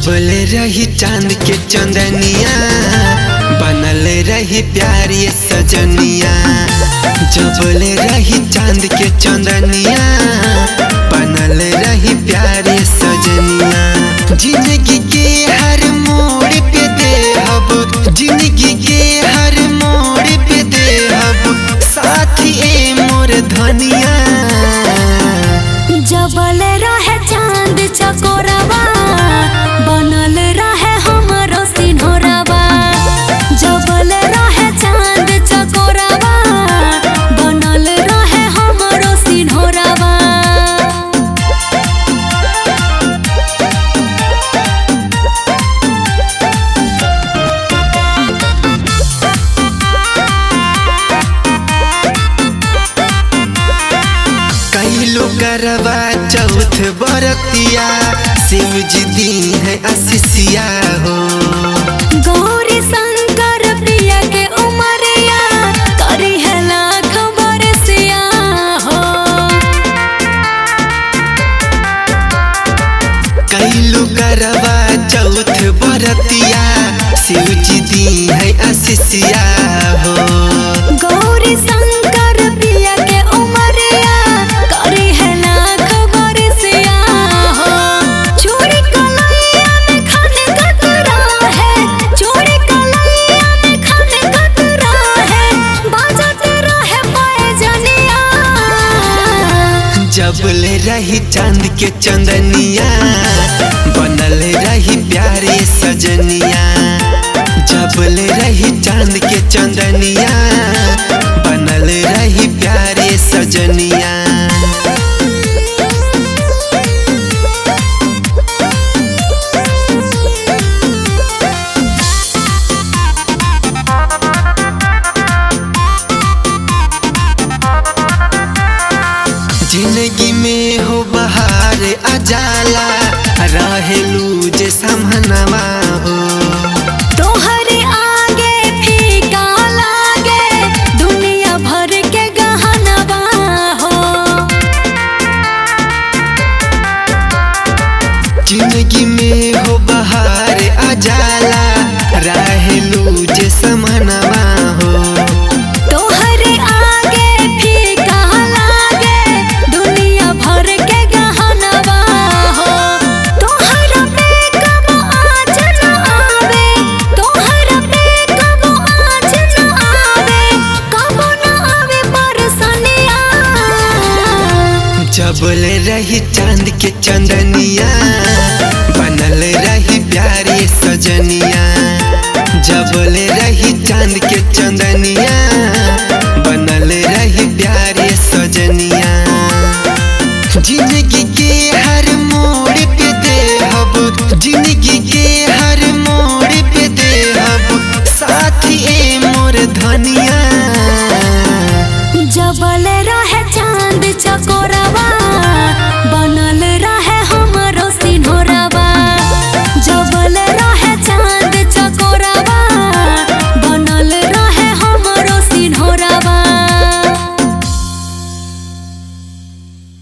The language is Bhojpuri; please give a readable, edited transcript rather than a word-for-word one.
जबल रही चांद के चंदनिया, बनल रही प्यारी सजनिया। जबल रही चांद के चंदनिया, बनल रही प्यारी सजनिया। जिंदगी के हर मोड़ पे देहब, जिंदगी के हर मोड़ पे देहब साथी ए मोर धनिया। जबल रहे चांद चकोरवा, बनल रहे हमरो सिन्होरवा। जबल रहे चांद चकोरवा, बनल रहे हमरो सिन्होरवा। कैलो करवा चौथ बरतिया, शिव जी दी है आशीषिया हो। गौरी शंकर पिया के उमरिया, करी है लाख बरसिया हो। कैलो करवा चौथ बरतिया, शिव जी दी है आशीषिया हो। गौरी शंकर पिया के उमरिया, करी है लाख बरसिया हो। चोरी कलैया में खाने कतरा है, चोरी कलैया में खाने कतरा है, बाजत रहे पैजनिया। जबल रही चांद के चंदनिया, बनल रही प्यारी सजनिया। जबल रही चांद के चंदनिया, बनल रही प्यारी सजनिया। जिंदगी में हो बहार अजाला, रहेलू जे समहनवा हो। तोहरे आगे फीका लागे, दुनिया भर के गहनवा हो। जिंदगी में हो बहार अजाला, रहेलू जे समहनवा हो। तोहरे आगे फीका लागे, दुनिया भर के गहनवा हो। तोहरा पे कबो आँच न आवे, तोहरा पे कबो आँच न आवे, कबो न आवे बरसनिया। जबल रही चांद के चंदनिया, बनल रही प्यारी सजनिया। जबल रही चांद